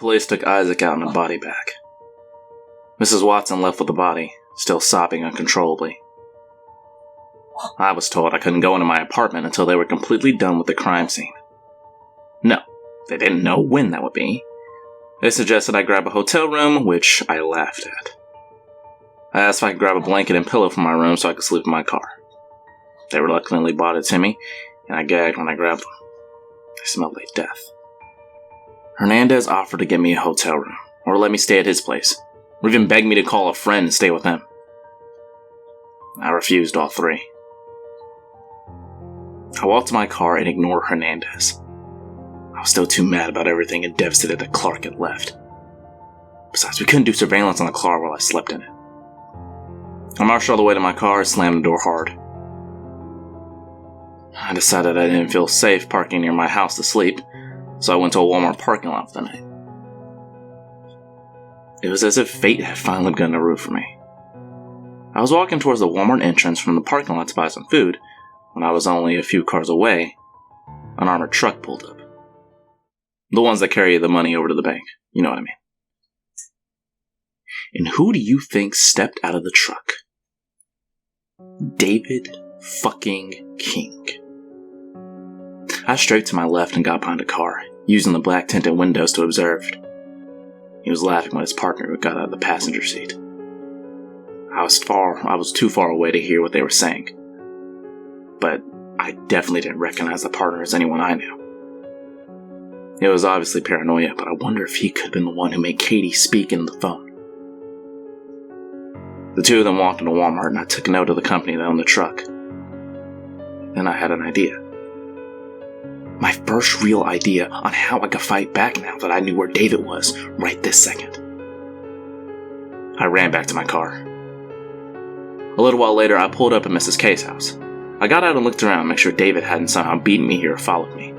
police took Isaac out in a body bag. Mrs. Watson left with the body, still sobbing uncontrollably. I was told I couldn't go into my apartment until they were completely done with the crime scene. No, they didn't know when that would be. They suggested I grab a hotel room, which I laughed at. I asked if I could grab a blanket and pillow from my room so I could sleep in my car. They reluctantly brought it to me, and I gagged when I grabbed them. They smelled like death. Hernandez offered to get me a hotel room, or let me stay at his place, or even begged me to call a friend and stay with him. I refused all three. I walked to my car and ignored Hernandez. I was still too mad about everything and devastated that Clark had left. Besides, we couldn't do surveillance on the car while I slept in it. I marched all the way to my car and slammed the door hard. I decided I didn't feel safe parking near my house to sleep, so I went to a Walmart parking lot for the night. It was as if fate had finally begun to root for me. I was walking towards the Walmart entrance from the parking lot to buy some food when I was only a few cars away. An armored truck pulled up. The ones that carry the money over to the bank, you know what I mean. And who do you think stepped out of the truck? David fucking King. I straight to my left and got behind a car, using the black tinted windows to observe. He was laughing when his partner got out of the passenger seat. I was too far away to hear what they were saying, but I definitely didn't recognize the partner as anyone I knew. It was obviously paranoia, but I wonder if he could have been the one who made Katie speak into the phone. The two of them walked into Walmart and I took note of the company that owned the truck. Then I had an idea. My first real idea on how I could fight back now that I knew where David was right this second. I ran back to my car. A little while later, I pulled up at Mrs. K's house. I got out and looked around to make sure David hadn't somehow beaten me here or followed me.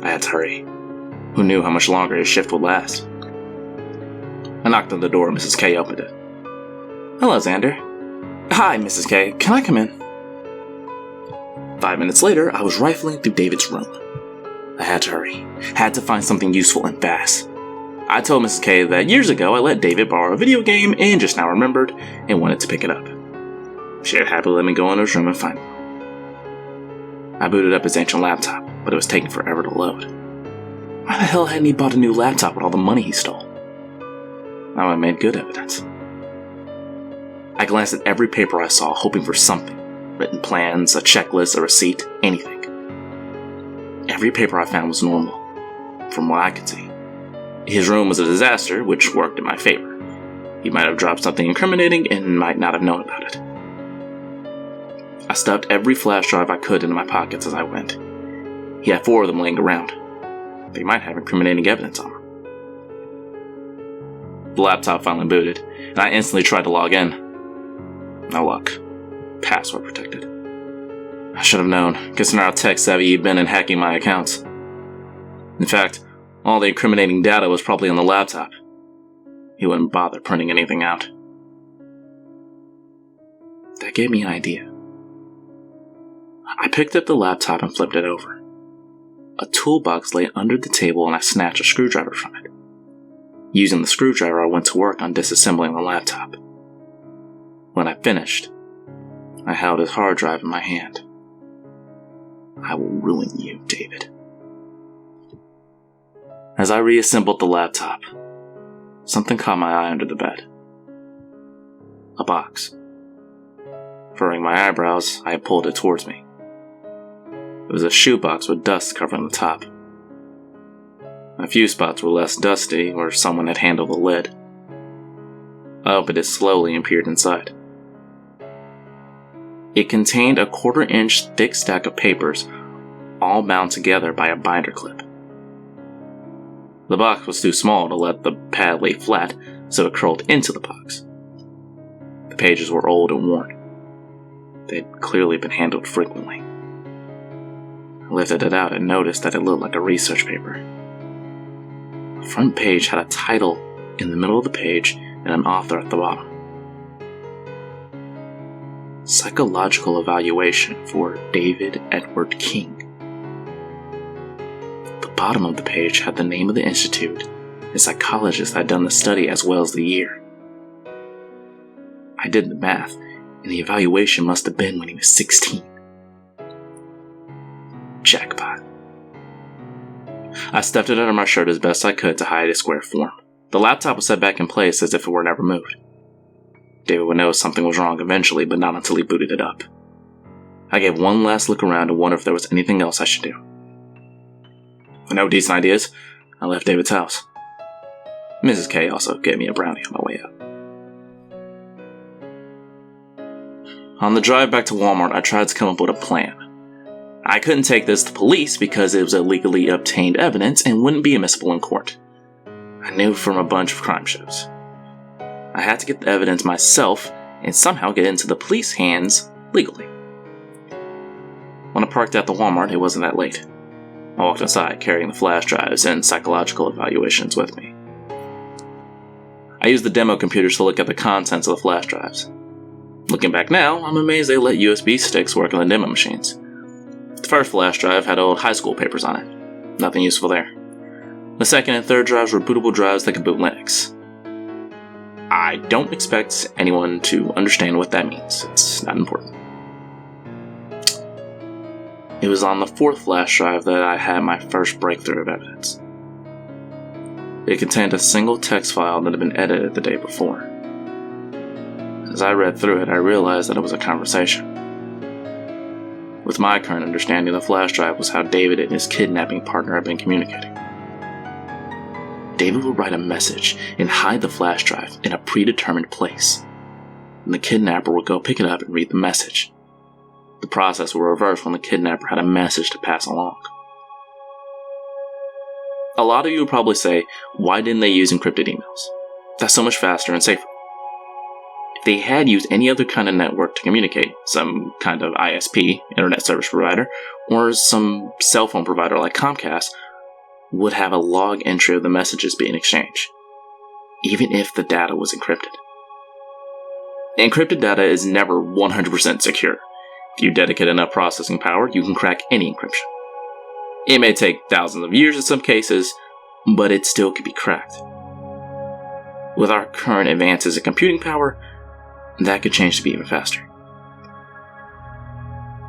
I had to hurry. Who knew how much longer his shift would last? I knocked on the door and Mrs. K opened it. Hello, Xander. Hi, Mrs. K. Can I come in? 5 minutes later, I was rifling through David's room. I had to hurry. Had to find something useful and fast. I told Mrs. K that years ago I let David borrow a video game and just now remembered and wanted to pick it up. She had happily let me go in his room and find it. I booted up his ancient laptop, but it was taking forever to load. Why the hell hadn't he bought a new laptop with all the money he stole? I would have made good evidence. I glanced at every paper I saw, hoping for something. Written plans, a checklist, a receipt, anything. Every paper I found was normal, from what I could see. His room was a disaster, which worked in my favor. He might have dropped something incriminating and might not have known about it. I stuffed every flash drive I could into my pockets as I went. He had 4 of them laying around. They might have incriminating evidence on them. The laptop finally booted, and I instantly tried to log in. No luck. Password protected. I should have known, considering how tech-savvy he'd been in hacking my accounts. In fact, all the incriminating data was probably on the laptop. He wouldn't bother printing anything out. That gave me an idea. I picked up the laptop and flipped it over. A toolbox lay under the table and I snatched a screwdriver from it. Using the screwdriver, I went to work on disassembling the laptop. When I finished, I held his hard drive in my hand. I will ruin you, David. As I reassembled the laptop, something caught my eye under the bed. A box. Furrowing my eyebrows, I pulled it towards me. It was a shoebox with dust covering the top. A few spots were less dusty, where someone had handled the lid. I opened it slowly and peered inside. It contained a 1/4-inch thick stack of papers, all bound together by a binder clip. The box was too small to let the pad lay flat, so it curled into the box. The pages were old and worn. They'd clearly been handled frequently. I lifted it out and noticed that it looked like a research paper. The front page had a title in the middle of the page and an author at the bottom. Psychological Evaluation for David Edward King. The bottom of the page had the name of the institute his psychologist had done the study as well as the year. I did the math, and the evaluation must have been when he was 16. Jackpot. I stuffed it under my shirt as best I could to hide its square form. The laptop was set back in place as if it were never moved. David would know something was wrong eventually, but not until he booted it up. I gave one last look around to wonder if there was anything else I should do. With no decent ideas, I left David's house. Mrs. K also gave me a brownie on my way out. On the drive back to Walmart, I tried to come up with a plan. I couldn't take this to police because it was illegally obtained evidence and wouldn't be admissible in court. I knew from a bunch of crime shows. I had to get the evidence myself and somehow get it into the police hands legally. When I parked at the Walmart, it wasn't that late. I walked inside carrying the flash drives and psychological evaluations with me. I used the demo computers to look at the contents of the flash drives. Looking back now, I'm amazed they let USB sticks work on the demo machines. The first flash drive had old high school papers on it. Nothing useful there. The second and third drives were bootable drives that could boot Linux. I don't expect anyone to understand what that means. It's not important. It was on the fourth flash drive that I had my first breakthrough of evidence. It contained a single text file that had been edited the day before. As I read through it, I realized that it was a conversation. With my current understanding, the flash drive was how David and his kidnapping partner had been communicating. David would write a message and hide the flash drive in a predetermined place, and the kidnapper would go pick it up and read the message. The process would reverse when the kidnapper had a message to pass along. A lot of you would probably say, why didn't they use encrypted emails? That's so much faster and safer. If they had used any other kind of network to communicate, some kind of ISP, internet service provider, or some cell phone provider like Comcast, would have a log entry of the messages being exchanged, even if the data was encrypted. Encrypted data is never 100% secure. If you dedicate enough processing power, you can crack any encryption. It may take thousands of years in some cases, but it still can be cracked. With our current advances in computing power, that could change to be even faster.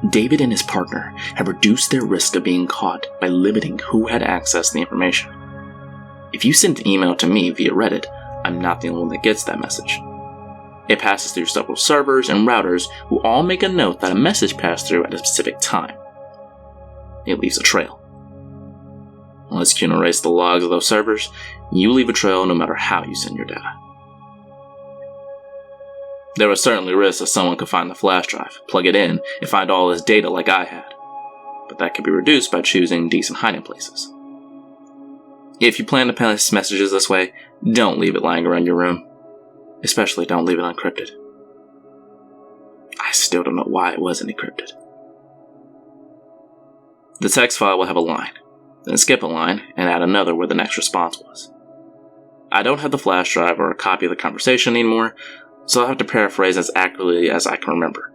David and his partner have reduced their risk of being caught by limiting who had access to the information. If you send an email to me via Reddit, I'm not the only one that gets that message. It passes through several servers and routers who all make a note that a message passed through at a specific time. It leaves a trail. Unless you can erase the logs of those servers, you leave a trail no matter how you send your data. There was certainly risk that someone could find the flash drive, plug it in, and find all this data like I had. But that could be reduced by choosing decent hiding places. If you plan to pass messages this way, don't leave it lying around your room. Especially don't leave it unencrypted. I still don't know why it wasn't encrypted. The text file will have a line, then skip a line, and add another where the next response was. I don't have the flash drive or a copy of the conversation anymore, so I'll have to paraphrase as accurately as I can remember.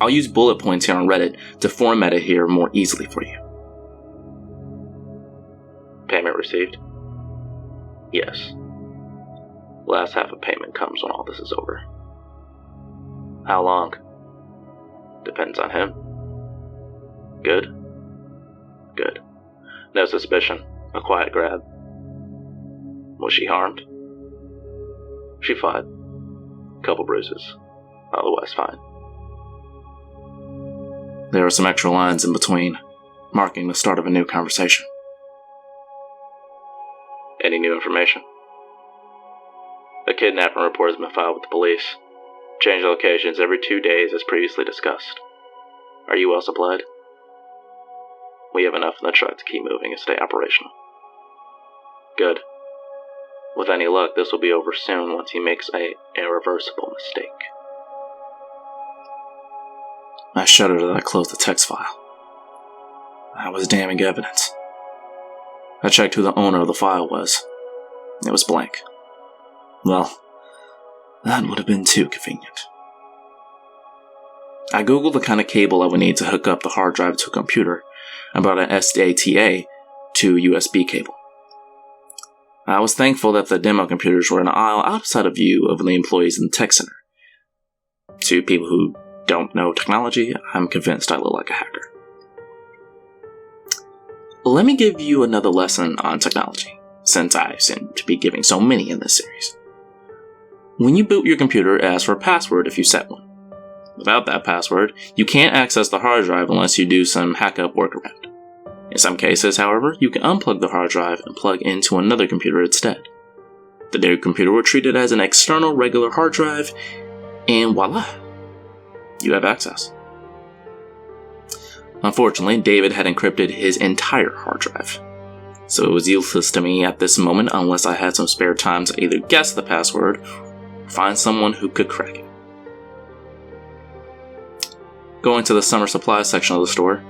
I'll use bullet points here on Reddit to format it here more easily for you. Payment received? Yes. Last half of payment comes when all this is over. How long? Depends on him. Good? Good. No suspicion. A quiet grab. Was she harmed? She fought. Couple bruises. Otherwise fine. There are some extra lines in between, marking the start of a new conversation. Any new information? A kidnapping report has been filed with the police. Change locations every 2 days as previously discussed. Are you well supplied? We have enough in the truck to keep moving and stay operational. Good. With any luck, this will be over soon once he makes a irreversible mistake. I shuddered as I closed the text file. That was damning evidence. I checked who the owner of the file was. It was blank. Well, that would have been too convenient. I googled the kind of cable I would need to hook up the hard drive to a computer and brought an SATA to USB cable. I was thankful that the demo computers were in an aisle outside of view of the employees in the tech center. To people who don't know technology, I'm convinced I look like a hacker. Let me give you another lesson on technology, since I seem to be giving so many in this series. When you boot your computer, it asks for a password if you set one. Without that password, you can't access the hard drive unless you do some hack-up workaround. In some cases, however, you can unplug the hard drive and plug into another computer instead. The new computer will treat it as an external regular hard drive, and voila, you have access. Unfortunately, David had encrypted his entire hard drive, so it was useless to me at this moment unless I had some spare time to either guess the password or find someone who could crack it. Going to the summer supply section of the store,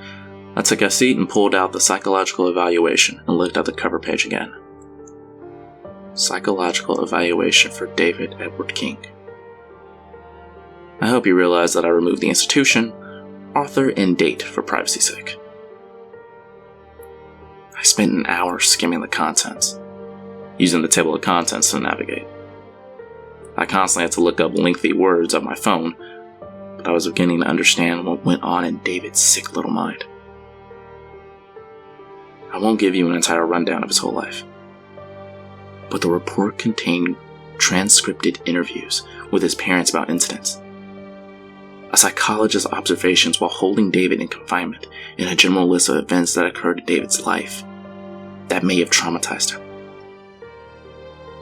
I took a seat and pulled out the psychological evaluation and looked at the cover page again. Psychological evaluation for David Edward King. I hope you realize that I removed the institution, author, and date for privacy's sake. I spent an hour skimming the contents, using the table of contents to navigate. I constantly had to look up lengthy words on my phone, but I was beginning to understand what went on in David's sick little mind. I won't give you an entire rundown of his whole life, but the report contained transcribed interviews with his parents about incidents, a psychologist's observations while holding David in confinement, and a general list of events that occurred in David's life that may have traumatized him.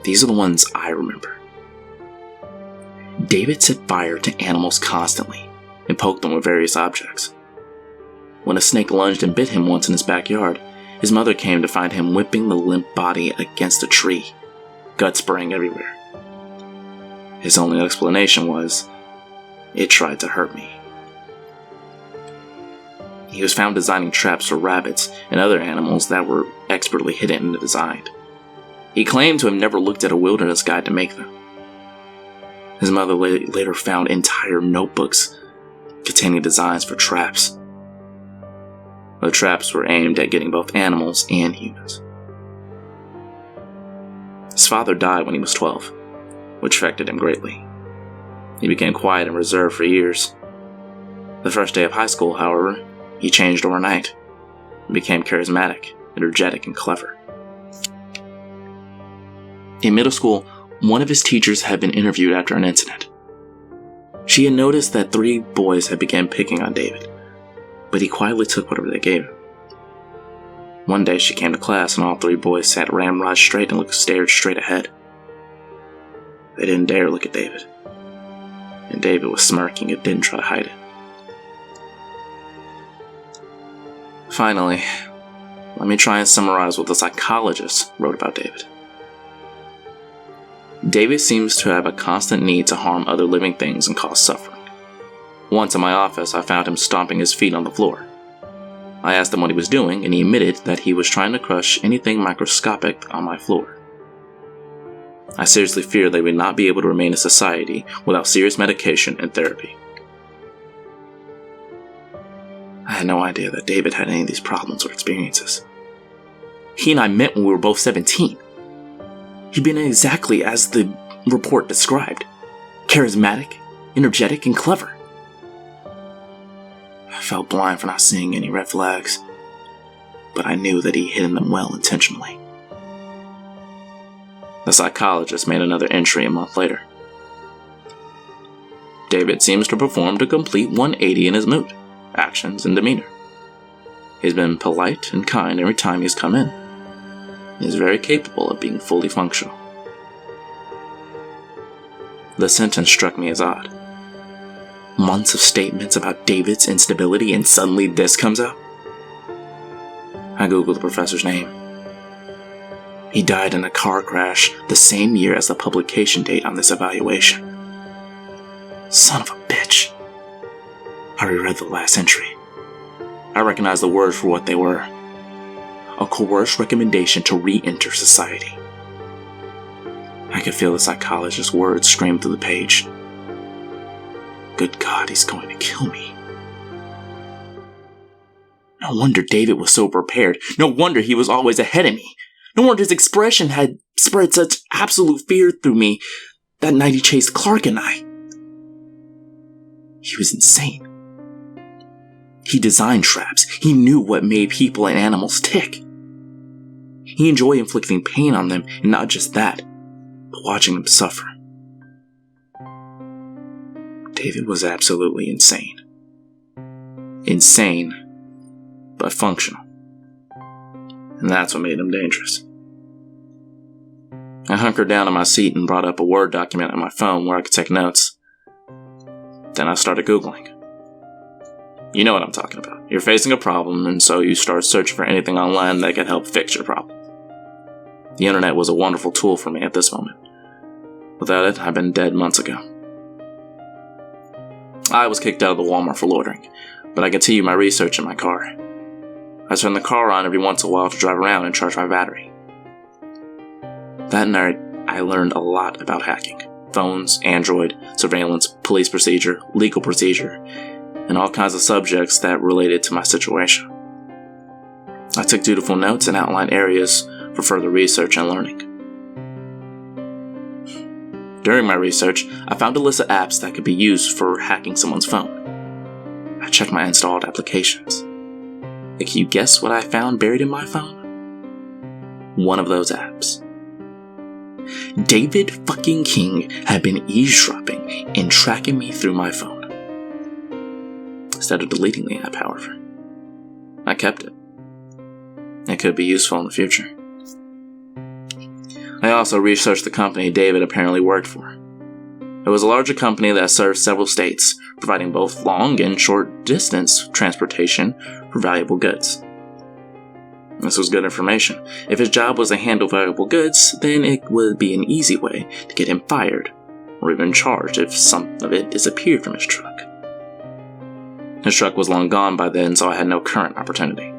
These are the ones I remember. David set fire to animals constantly and poked them with various objects. When a snake lunged and bit him once in his backyard, his mother came to find him whipping the limp body against a tree, guts spraying everywhere. His only explanation was, "It tried to hurt me." He was found designing traps for rabbits and other animals that were expertly hidden and designed. He claimed to have never looked at a wilderness guide to make them. His mother later found entire notebooks containing designs for traps. The traps were aimed at getting both animals and humans. His father died when he was 12, which affected him greatly. He became quiet and reserved for years. The first day of high school, however, he changed overnight and became charismatic, energetic, and clever. In middle school, one of his teachers had been interviewed after an incident. She had noticed that 3 boys had begun picking on David, but he quietly took whatever they gave him. One day she came to class and all 3 boys sat ramrod straight and stared straight ahead. They didn't dare look at David, and David was smirking and didn't try to hide it. Finally, let me try and summarize what the psychologist wrote about David. David seems to have a constant need to harm other living things and cause suffering. Once in my office, I found him stomping his feet on the floor. I asked him what he was doing, and he admitted that he was trying to crush anything microscopic on my floor. I seriously fear they would not be able to remain in society without serious medication and therapy. I had no idea that David had any of these problems or experiences. He and I met when we were both 17. He'd been exactly as the report described: charismatic, energetic, and clever. I felt blind for not seeing any red flags, but I knew that he hidden them well intentionally. The psychologist made another entry a month later. David seems to have performed a complete 180 in his mood, actions, and demeanor. He's been polite and kind every time he's come in. He is very capable of being fully functional. The sentence struck me as odd. Months of statements about David's instability, and suddenly this comes out? I googled the professor's name. He died in a car crash the same year as the publication date on this evaluation. Son of a bitch. I reread the last entry. I recognized the words for what they were. A coerced recommendation to re-enter society. I could feel the psychologist's words scream through the page. Good God, he's going to kill me. No wonder David was so prepared. No wonder he was always ahead of me. No wonder his expression had spread such absolute fear through me that night he chased Clark and I. He was insane. He designed traps. He knew what made people and animals tick. He enjoyed inflicting pain on them, and not just that, but watching them suffer. David was absolutely insane. Insane, but functional. And that's what made him dangerous. I hunkered down in my seat and brought up a Word document on my phone where I could take notes. Then I started Googling. You know what I'm talking about. You're facing a problem, and so you start searching for anything online that can help fix your problem. The internet was a wonderful tool for me at this moment. Without it, I'd been dead months ago. I was kicked out of the Walmart for loitering, but I continued my research in my car. I turned the car on every once in a while to drive around and charge my battery. That night, I learned a lot about hacking. Phones, Android, surveillance, police procedure, legal procedure, and all kinds of subjects that related to my situation. I took dutiful notes and outlined areas for further research and learning. During my research, I found a list of apps that could be used for hacking someone's phone. I checked my installed applications. And can you guess what I found buried in my phone? One of those apps. David fucking King had been eavesdropping and tracking me through my phone. Instead of deleting the app, however, I kept it. It could be useful in the future. I also researched the company David apparently worked for. It was a larger company that served several states, providing both long and short distance transportation for valuable goods. This was good information. If his job was to handle valuable goods, then it would be an easy way to get him fired, or even charged if some of it disappeared from his truck. His truck was long gone by then, so I had no current opportunity.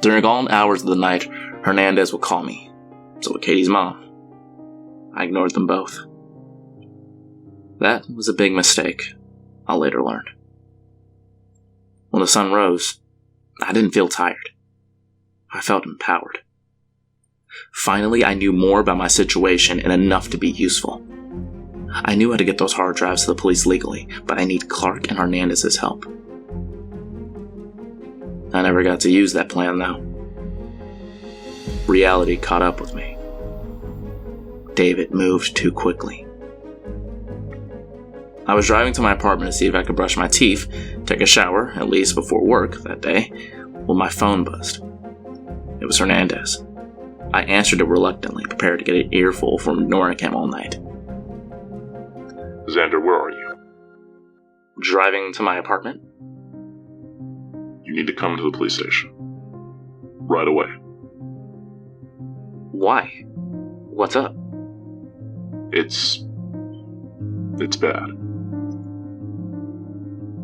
During all hours of the night, Hernandez would call me. So would Katie's mom. I ignored them both. That was a big mistake, I later learned. When the sun rose, I didn't feel tired. I felt empowered. Finally, I knew more about my situation and enough to be useful. I knew how to get those hard drives to the police legally, but I need Clark and Hernandez's help. I never got to use that plan, though. Reality caught up with me. David moved too quickly. I was driving to my apartment to see if I could brush my teeth, take a shower, at least before work that day, when my phone buzzed. It was Hernandez. I answered it reluctantly, prepared to get an earful from ignoring him all night. Xander, where are you? Driving to my apartment? You need to come to the police station. Right away. Why? What's up? It's bad.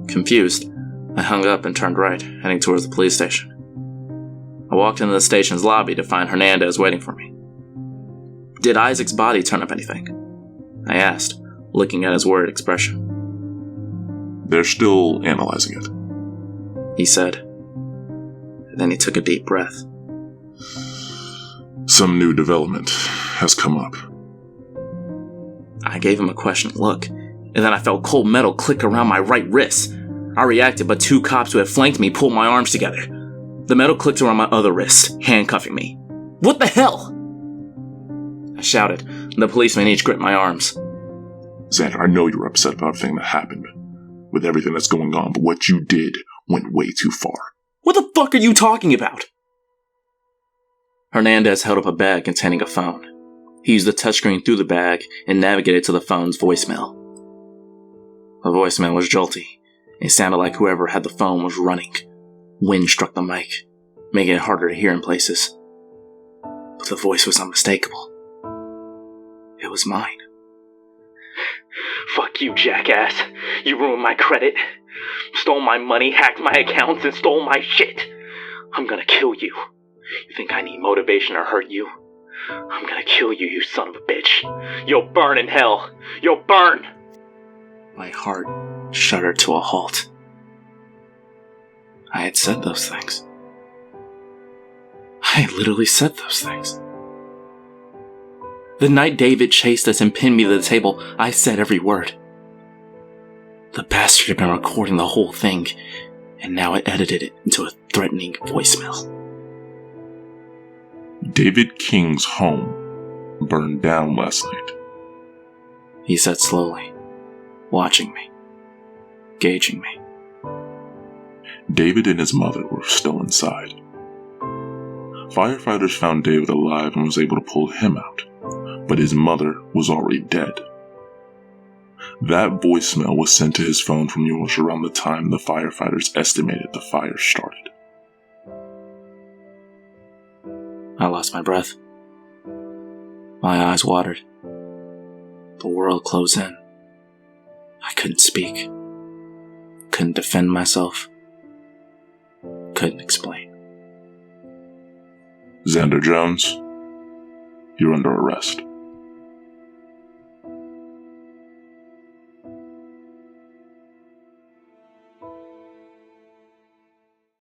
Confused, I hung up and turned right, heading towards the police station. I walked into the station's lobby to find Hernandez waiting for me. Did Isaac's body turn up anything? I asked, looking at his worried expression. They're still analyzing it, he said. And then he took a deep breath. Some new development has come up. I gave him a questioning look, and then I felt cold metal click around my right wrist. I reacted, but two cops who had flanked me pulled my arms together. The metal clicked around my other wrist, handcuffing me. What the hell? I shouted, and the policemen each gripped my arms. Xander, I know you're upset about everything that happened, with everything that's going on, but what you did went way too far. What the fuck are you talking about? Hernandez held up a bag containing a phone. He used the touchscreen through the bag and navigated to the phone's voicemail. The voicemail was jolty. It sounded like whoever had the phone was running. Wind struck the mic, making it harder to hear in places. But the voice was unmistakable. It was mine. Fuck you, jackass. You ruined my credit. Stole my money, hacked my accounts, and stole my shit. I'm gonna kill you. You think I need motivation to hurt you? I'm gonna kill you, you son of a bitch. You'll burn in hell. You'll burn! My heart shuddered to a halt. I had said those things. I literally said those things. The night David chased us and pinned me to the table, I said every word. The bastard had been recording the whole thing, and now I edited it into a threatening voicemail. David King's home burned down last night. He said slowly, watching me, gauging me. David and his mother were still inside. Firefighters found David alive and was able to pull him out, but his mother was already dead. That voicemail was sent to his phone from Myuuji around the time the firefighters estimated the fire started. I lost my breath. My eyes watered. The world closed in. I couldn't speak. Couldn't defend myself. Couldn't explain. Xander Jones, you're under arrest.